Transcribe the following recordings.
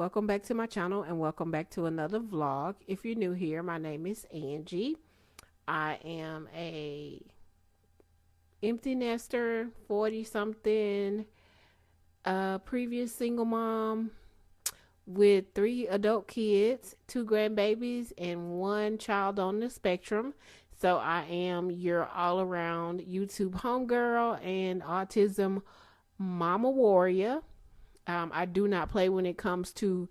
welcome back to my channel and welcome back to another vlog. If you're new here, my name is Angie. I am a empty nester, 40 something, previous single mom with 3 adult kids, 2 grandbabies, and 1 child on the spectrum. So I am your all around YouTube homegirl and autism mama warrior. I do not play when it comes to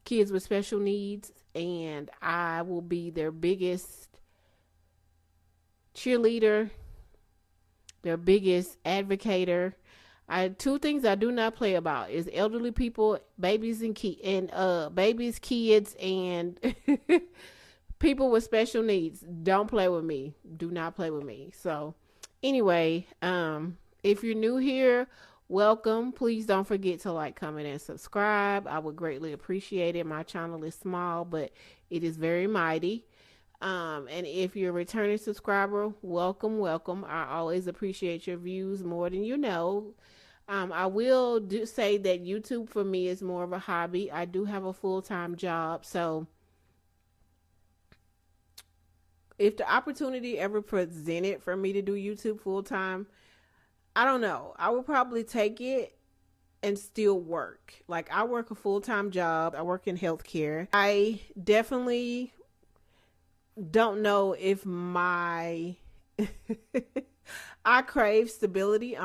kids with special needs, and I will be their biggest cheerleader, their biggest advocator. 2 things I do not play about is elderly people, babies and babies, kids, and people with special needs. Don't play with me. Do not play with me. So anyway, if you're new here, welcome. Please don't forget to like, comment, and subscribe. I would greatly appreciate it. My channel is small, but it is very mighty. And if you're a returning subscriber, welcome. I always appreciate your views more than you know. I will say that YouTube for me is more of a hobby. I do have a full-time job, so if the opportunity ever presented for me to do YouTube full-time, I don't know, I would probably take it and still work. Like, I work a full-time job. I work in healthcare. I definitely don't know if I crave stability.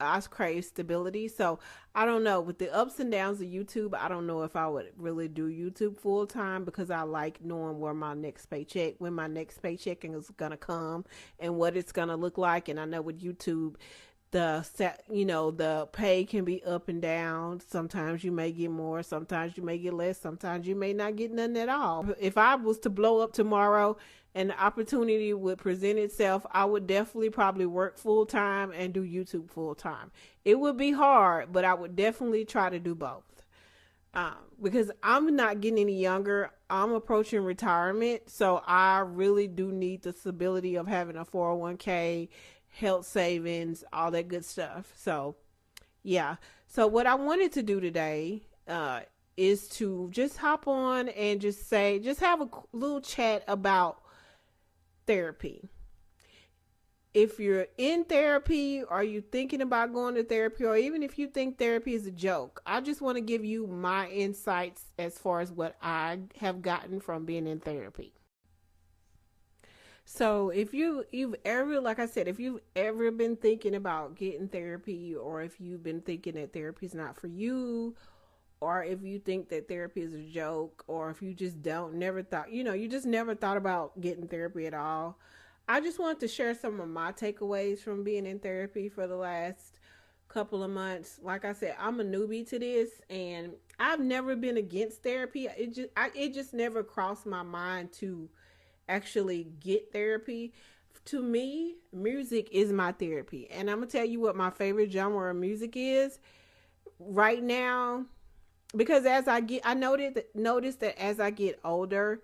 I crave stability. So I don't know, with the ups and downs of YouTube, I don't know if I would really do YouTube full time, because I like knowing when my next paycheck is gonna come and what it's gonna look like. And I know with YouTube, the pay can be up and down. Sometimes you may get more, sometimes you may get less, sometimes you may not get nothing at all. If I was to blow up tomorrow and the opportunity would present itself, I would definitely probably work full time and do YouTube full time. It would be hard, but I would definitely try to do both. Because I'm not getting any younger. I'm approaching retirement, so I really do need the stability of having a 401k, health savings, all that good stuff. So yeah, so what I wanted to do today is to just hop on and just have a little chat about therapy. If you're in therapy, or you thinking about going to therapy, or even if you think therapy is a joke, I just want to give you my insights as far as what I have gotten from being in therapy. So if you've ever, like I said, if you've ever been thinking about getting therapy, or if you've been thinking that therapy is not for you, or if you think that therapy is a joke, or if you just never thought about getting therapy at all, I just wanted to share some of my takeaways from being in therapy for the last couple of months. Like I said, I'm a newbie to this, and I've never been against therapy. It just never crossed my mind to actually get therapy. To me, music is my therapy, and I'm gonna tell you what my favorite genre of music is right now, because I noticed that as I get older,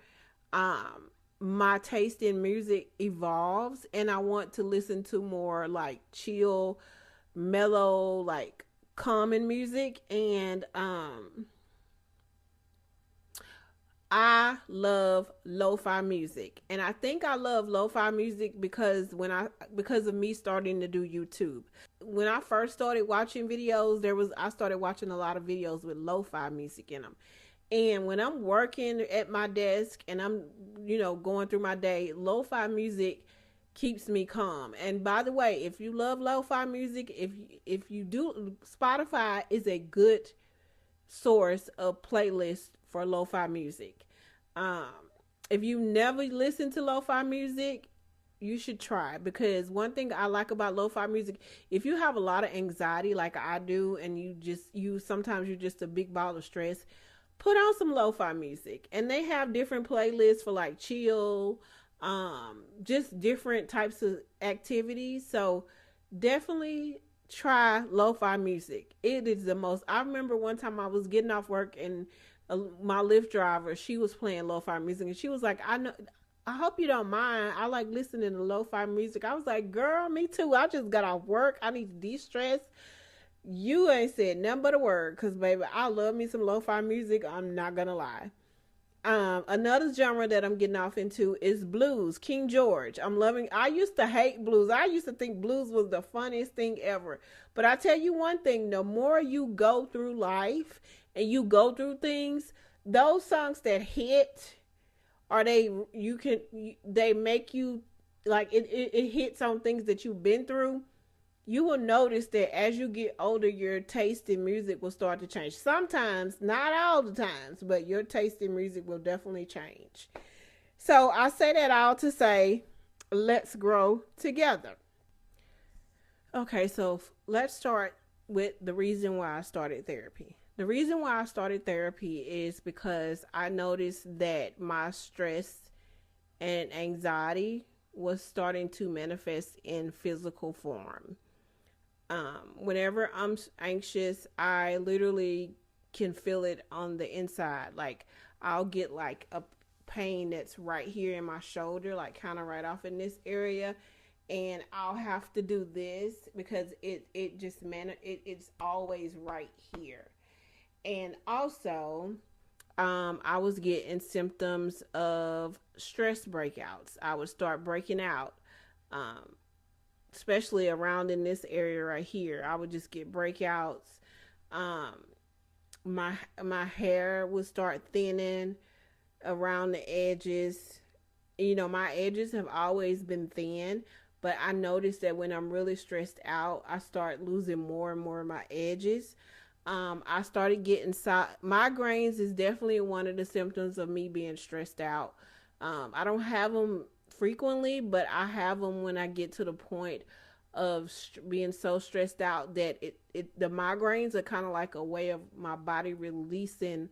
my taste in music evolves, and I want to listen to more like chill, mellow, like calming music. And I love lo-fi music, and I think I love lo-fi music because of me starting to do YouTube. When I first started watching videos, I started watching a lot of videos with lo-fi music in them. And when I'm working at my desk and I'm, going through my day, lo-fi music keeps me calm. And by the way, if you love lo-fi music, if you do, Spotify is a good source of playlists for lo-fi music. If you never listen to lo-fi music, you should try, because one thing I like about lo-fi music, if you have a lot of anxiety like I do, and sometimes you're just a big ball of stress, put on some lo-fi music. And they have different playlists for like chill, just different types of activities. So definitely try lo-fi music. It is the most. I remember one time I was getting off work, and my Lyft driver, she was playing lo-fi music, and she was like, I hope you don't mind, I like listening to lo-fi music. I was like, girl, me too. I just got off work. I need to de-stress. You ain't said nothing but a word, cause baby, I love me some lo-fi music. I'm not gonna lie. Another genre that I'm getting off into is blues. King George. I'm loving. I used to hate blues. I used to think blues was the funniest thing ever. But I tell you one thing: the more you go through life and you go through things, those songs that hit, or they make you like it hits on things that you've been through. You will notice that as you get older, your taste in music will start to change. Sometimes, not all the times, but your taste in music will definitely change. So I say that all to say, let's grow together. Okay, so let's start with the reason why I started therapy. The reason why I started therapy is because I noticed that my stress and anxiety was starting to manifest in physical form. Whenever I'm anxious, I literally can feel it on the inside. Like I'll get like a pain that's right here in my shoulder, like kind of right off in this area, and I'll have to do this because it just it's always right here. And also, I was getting symptoms of stress breakouts. I would start breaking out. Um, Especially around in this area right here. I would just get breakouts. Um, my hair would start thinning around the edges. You know, my edges have always been thin, but I noticed that when I'm really stressed out, I start losing more and more of my edges. I started getting migraines is definitely one of the symptoms of me being stressed out. I don't have them frequently, but I have them when I get to the point of being so stressed out that the migraines are kind of like a way of my body releasing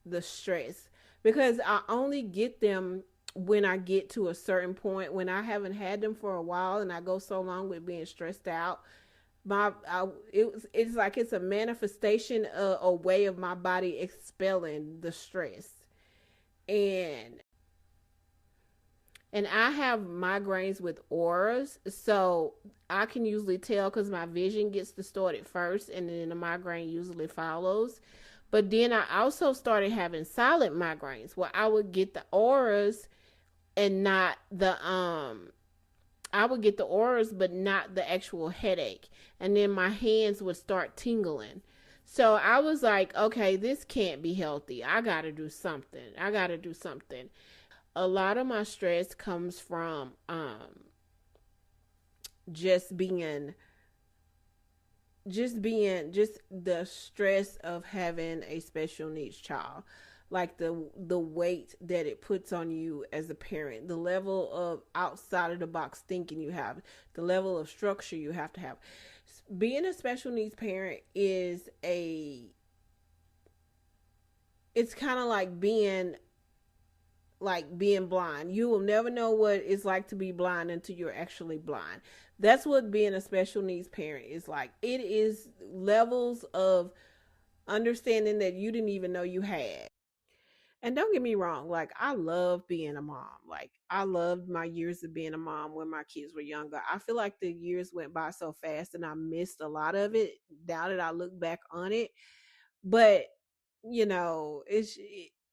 the stress, because I only get them when I get to a certain point. When I haven't had them for a while and I go so long with being stressed out, it's like it's a manifestation, a way of my body expelling the stress. and and I have migraines with auras, so I can usually tell because my vision gets distorted first, and then the migraine usually follows. But then I also started having silent migraines where I would get the auras and not the I would get the auras but not the actual headache. And then my hands would start tingling. So I was like, okay, this can't be healthy. I got to do something. I got to do something. A lot of my stress comes from just being just the stress of having a special needs child, like the weight that it puts on you as a parent, the level of outside of the box thinking you have, the level of structure you have to have. Being a special needs parent is a it's kind of like being blind. You will never know what it's like to be blind until you're actually blind. That's what being a special needs parent is like. It is levels of understanding that you didn't even know you had. And don't get me wrong, like I love being a mom. Like I loved my years of being a mom when my kids were younger. I feel like the years went by so fast and I missed a lot of it now that I look back on it. But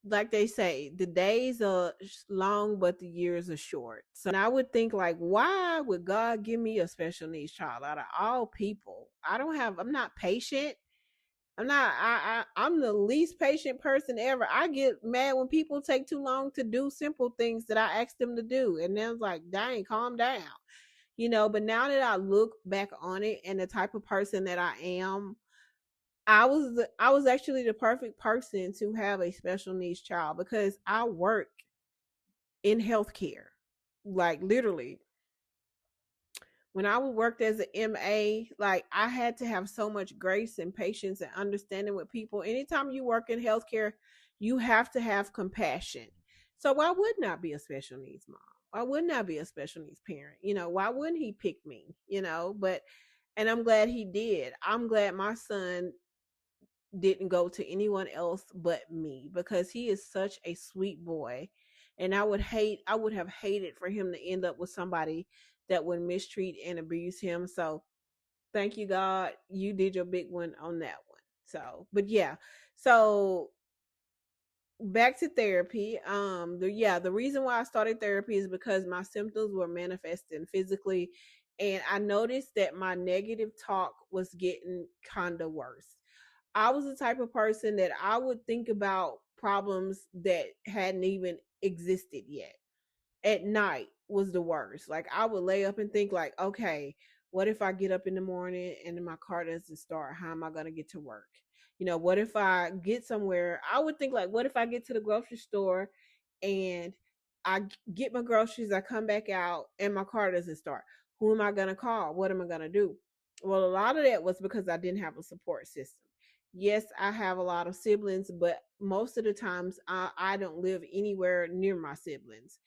like they say, the days are long, but the years are short. So, and I would think like, why would God give me a special needs child out of all people? I'm not patient. I'm the least patient person ever. I get mad when people take too long to do simple things that I ask them to do. And then it's like, dang, calm down. But now that I look back on it and the type of person that I am, I was actually the perfect person to have a special needs child because I work in healthcare. Like literally, when I worked as an MA, like I had to have so much grace and patience and understanding with people. Anytime you work in healthcare, you have to have compassion. So why would not be a special needs mom? Why would not be a special needs parent? Why wouldn't he pick me? But and I'm glad he did. I'm glad my son didn't go to anyone else but me because he is such a sweet boy. And I would have hated for him to end up with somebody that would mistreat and abuse him. So Thank you, God. You did your big one on that one. So, but yeah. So back to therapy. The reason why I started therapy is because my symptoms were manifesting physically, and I noticed that my negative talk was getting kind of worse. I was the type of person that I would think about problems that hadn't even existed yet. At night was the worst. Like I would lay up and think like, okay, what if I get up in the morning and then my car doesn't start? How am I going to get to work? What if I get somewhere? I would think like, what if I get to the grocery store and get my groceries, I come back out and my car doesn't start? Who am I going to call? What am I going to do? Well, a lot of that was because I didn't have a support system. Yes, I have a lot of siblings, but most of the times I don't live anywhere near my siblings.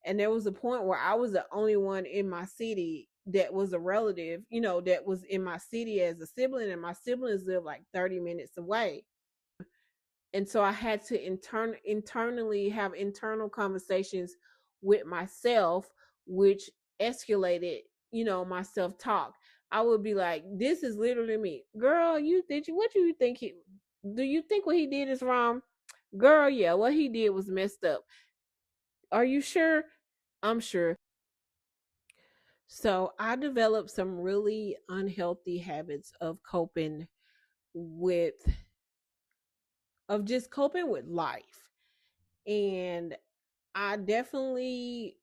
And there was a point where I was the only one in my city that was a relative, that was in my city as a sibling, and my siblings lived like 30 minutes away. And so I had to internally have internal conversations with myself, which escalated, my self talk. I would be like, "This is literally me, girl. What do you think he? Do you think what he did is wrong, girl? Yeah, what he did was messed up. Are you sure? I'm sure." So I developed some really unhealthy habits with just coping with life. And I definitely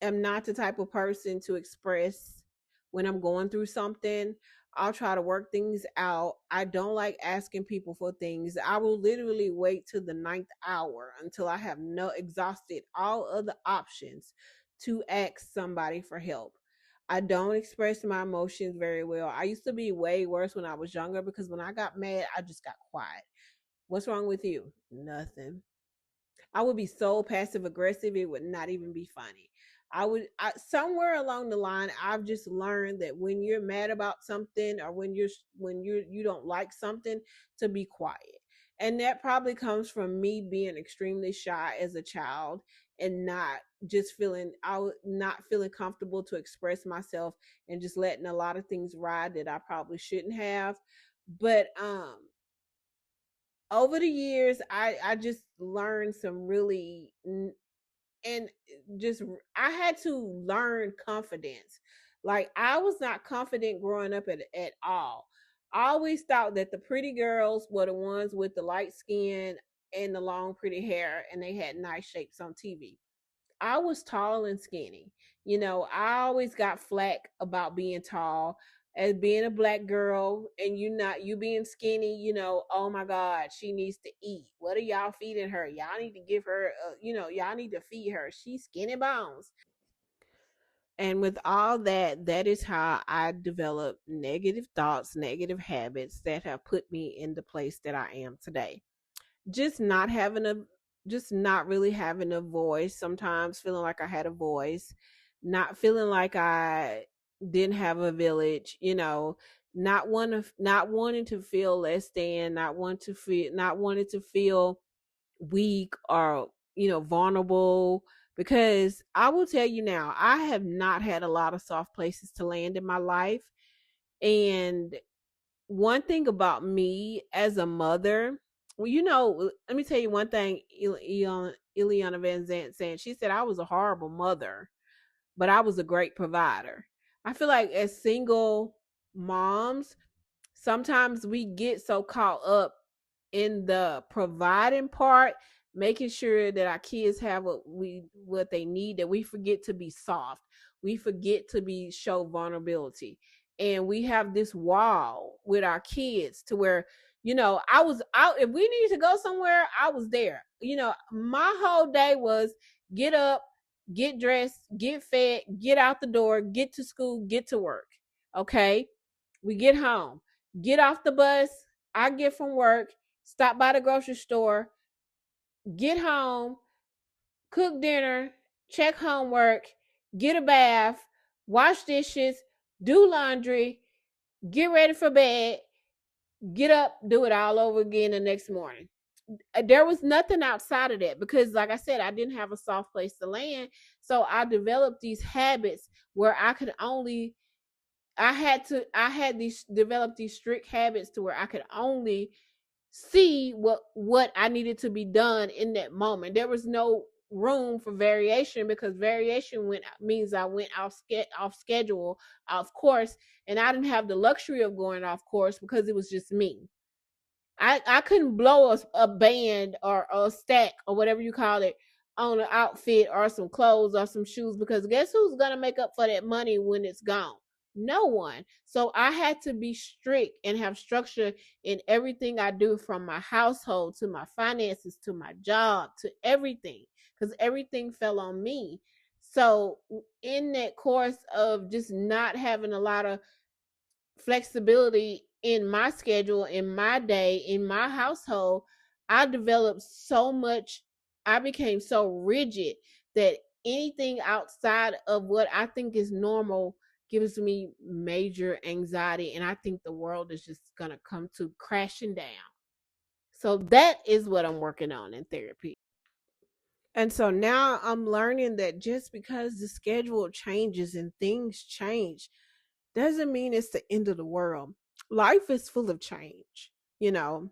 am not the type of person to express when I'm going through something. I'll try to work things out. I don't like asking people for things. I will literally wait till the ninth hour until I have no exhausted all other options to ask somebody for help. I don't express my emotions very well. I used to be way worse when I was younger because when I got mad, I just got quiet. What's wrong with you? Nothing. I would be so passive aggressive it would not even be funny. Somewhere along the line I've just learned that when you're mad about something or when you don't like something, to be quiet. And that probably comes from me being extremely shy as a child and not feeling comfortable to express myself and just letting a lot of things ride that I probably shouldn't have. But over the years I just learned some really and just I had to learn confidence. Like I was not confident growing up at all. I always thought that the pretty girls were the ones with the light skin and the long pretty hair and they had nice shapes on TV. I was tall and skinny. I always got flack about being tall as being a black girl and you being skinny, oh my God, she needs to eat. What are y'all feeding her? Y'all need to give her, y'all need to feed her. She's skinny bones. And with all that, that is how I developed negative thoughts, negative habits that have put me in the place that I am today. just not having a just not really having a voice, sometimes feeling like I had a voice, not feeling like I didn't have a village, not wanting to feel less than, not wanting to feel weak or vulnerable. Because I will tell you now, I have not had a lot of soft places to land in my life. And one thing about me as a mother, well, let me tell you one thing. Ileana Van Zant said, she said I was a horrible mother, but I was a great provider. I feel like as single moms, sometimes we get so caught up in the providing part, making sure that our kids have what they need, that we forget to be soft. We forget to be show vulnerability. And we have this wall with our kids to where, I was out. If we needed to go somewhere, I was there. My whole day was get up, get dressed, get fed, get out the door, get to school, get to work. Okay. We get home, get off the bus. I get from work, stop by the grocery store, get home, cook dinner, check homework, get a bath, wash dishes, do laundry, get ready for bed, get up, do it all over again the next morning. There was nothing outside of that because, like I said, I didn't have a soft place to land. So I developed these habits where I could only I had these developed these strict habits to where I could only see what I needed to be done in that moment. There was no room for variation, because variation went means I went off schedule, off course, and I didn't have the luxury of going off course because it was just me. I couldn't blow a band or a stack or whatever you call it on an outfit or some clothes or some shoes, because guess who's gonna make up for that money when it's gone? No one. So I had to be strict and have structure in everything I do, from my household to my finances to my job to everything, because everything fell on me. So in that course of just not having a lot of flexibility in my schedule, in my day, in my household, I developed so much. I became so rigid that anything outside of what I think is normal gives me major anxiety. And I think the world is just going to come to crashing down. So that is what I'm working on in therapy. And so now I'm learning that just because the schedule changes and things change doesn't mean it's the end of the world. Life is full of change. You know,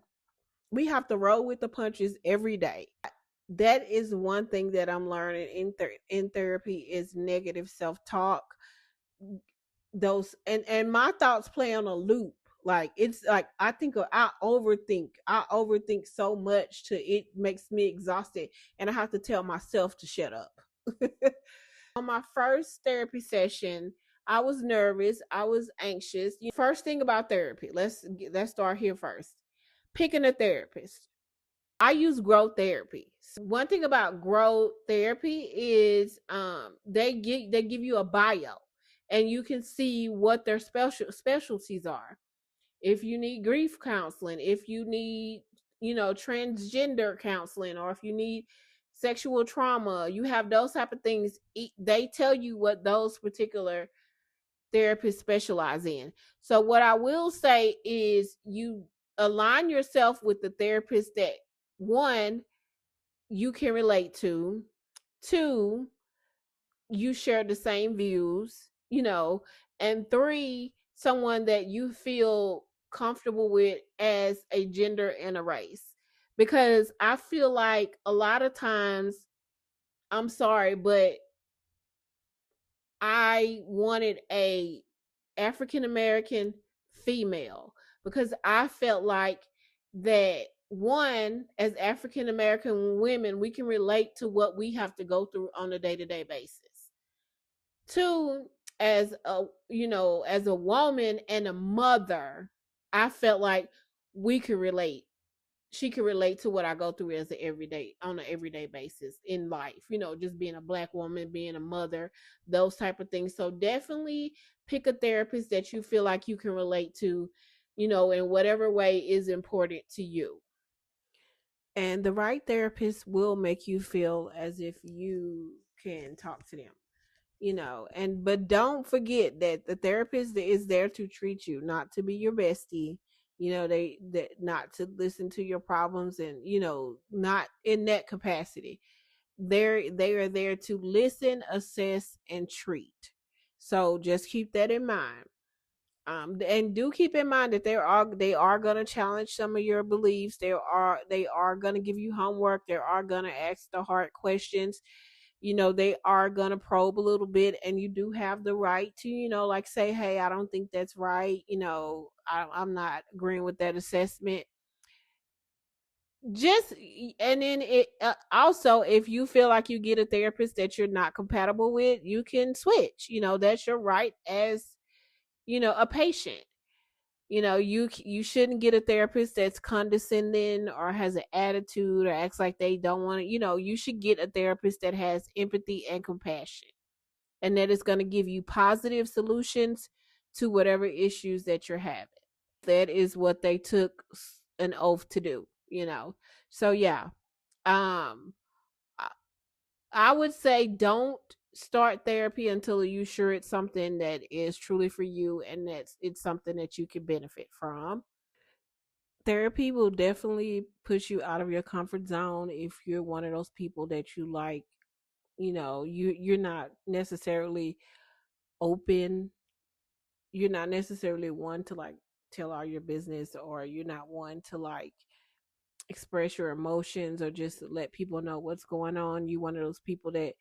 we have to roll with the punches every day. That is one thing that I'm learning in therapy is negative self-talk. Those and my thoughts play on a loop. Like it's like I overthink so much to it makes me exhausted, and I have to tell myself to shut up. On my first therapy session, I was nervous, I was anxious. First thing about therapy, let's start here first. Picking a therapist. I use growth therapy. One thing about growth therapy is they give you a bio, and you can see what their specialties are. If you need grief counseling, if you need, transgender counseling, or if you need sexual trauma, you have those type of things. They tell you what those particular therapists specialize in. So what I will say is you align yourself with the therapist that, one, you can relate to, two, you share the same views, and three, someone that you feel comfortable with as a gender and a race. Because I feel like a lot of times, I'm sorry, but I wanted a African American female, because I felt like that, one, as African American women, we can relate to what we have to go through on a day-to-day basis. Two, as a woman and a mother, I felt like we could relate. She could relate to what I go through as on an everyday basis in life. Just being a black woman, being a mother, those type of things. So definitely pick a therapist that you feel like you can relate to, in whatever way is important to you. And the right therapist will make you feel as if you can talk to them, and but don't forget that the therapist is there to treat you, not to be your bestie. They not to listen to your problems, and not in that capacity. They are there to listen, assess, and treat. So just keep that in mind. And do keep in mind that they are going to challenge some of your beliefs. They are going to give you homework. They are going to ask the hard questions. They are going to probe a little bit, and you do have the right to, like, say, hey, I don't think that's right. I'm not agreeing with that assessment. Just, and then it also, if you feel like you get a therapist that you're not compatible with, you can switch. That's your right as, a patient. You shouldn't get a therapist that's condescending or has an attitude or acts like they don't want to. You should get a therapist that has empathy and compassion, and that is going to give you positive solutions to whatever issues that you're having. That is what they took an oath to do. So yeah, um I would say don't start therapy until you're sure it's something that is truly for you, and that it's something that you can benefit from. Therapy will definitely push you out of your comfort zone if you're one of those people that you like, you're not necessarily open, you're not necessarily one to like tell all your business, or you're not one to like express your emotions or just let people know what's going on. You one of those people that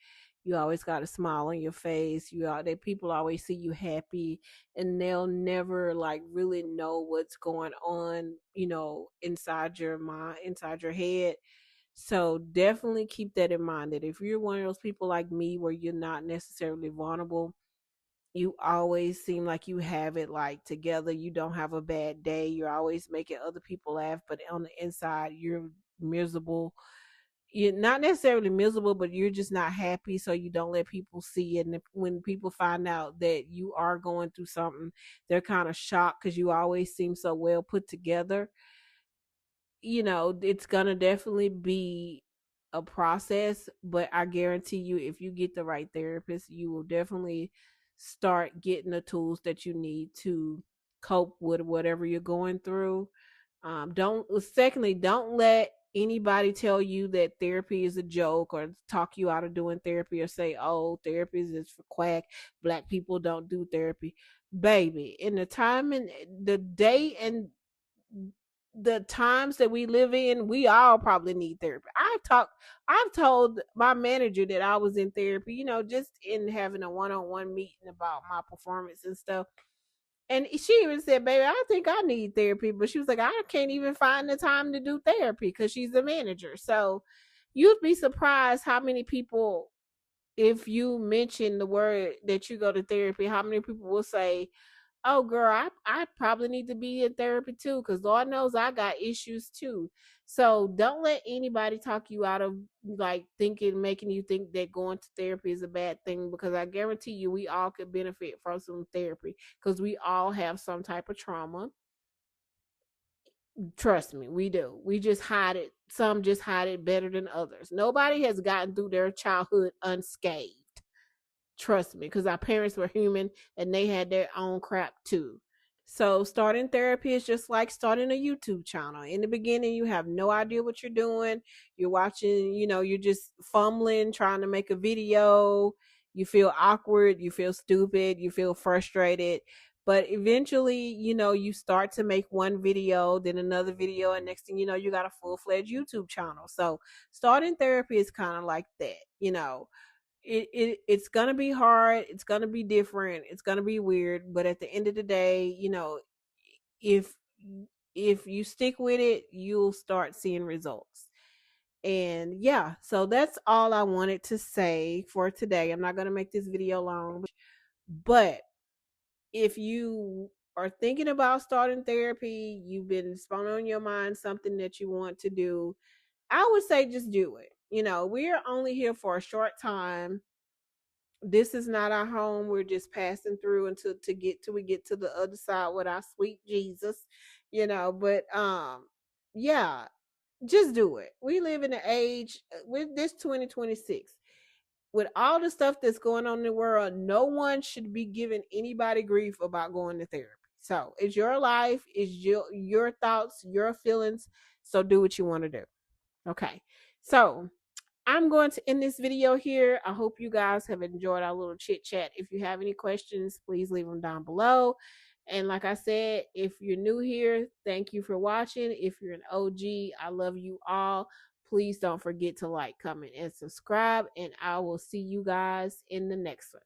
you always got a smile on your face. You are that people always see you happy, and they'll never like really know what's going on, inside your mind, inside your head. So definitely keep that in mind, that if you're one of those people like me where you're not necessarily vulnerable, you always seem like you have it like together. You don't have a bad day. You're always making other people laugh, but on the inside, you're miserable. You're not necessarily miserable, but you're just not happy. So you don't let people see it. And when people find out that you are going through something, they're kind of shocked because you always seem so well put together. It's gonna definitely be a process, but I guarantee you, if you get the right therapist, you will definitely start getting the tools that you need to cope with whatever you're going through. Don't let anybody tell you that therapy is a joke, or talk you out of doing therapy, or say, oh, therapy is for quack, black people don't do therapy. Baby, in the time and the day and the times that we live in, we all probably need therapy. I've told my manager that I was in therapy, just in having a one-on-one meeting about my performance and stuff. And she even said, baby, I think I need therapy. But she was like, I can't even find the time to do therapy because she's a manager. So you'd be surprised how many people, if you mention the word that you go to therapy, how many people will say, oh, girl, I probably need to be in therapy too, because Lord knows I got issues too. So don't let anybody talk you out of like making you think that going to therapy is a bad thing, because I guarantee you we all could benefit from some therapy, because we all have some type of trauma. Trust me, we do. We just hide it. Some just hide it better than others. Nobody has gotten through their childhood unscathed. Trust me, because our parents were human and they had their own crap too. So starting therapy is just like starting a YouTube channel. In the beginning, you have no idea what you're doing. You're watching, you're just fumbling, trying to make a video. You feel awkward, you feel stupid, you feel frustrated. But eventually, you start to make one video, then another video, and next thing you know, you got a full-fledged YouTube channel. So starting therapy is kind of like that. It's gonna be hard, it's gonna be different, it's gonna be weird, but at the end of the day, if if you stick with it, you'll start seeing results. And yeah, so that's all I wanted to say for today. I'm not gonna make this video long, but if you are thinking about starting therapy, you've been spun on your mind something that you want to do, I would say just do it. We're only here for a short time. This is not our home. We're just passing through until to get till we get to the other side with our sweet Jesus, but yeah, just do it. We live in an age with this 2026, with all the stuff that's going on in the world, no one should be giving anybody grief about going to therapy. So it's your life, it's your thoughts, your feelings. So do what you want to do. Okay. So I'm going to end this video here. I hope you guys have enjoyed our little chit chat. If you have any questions, please leave them down below. And like I said, if you're new here, thank you for watching. If you're an OG, I love you all. Please don't forget to like, comment, and subscribe. And I will see you guys in the next one.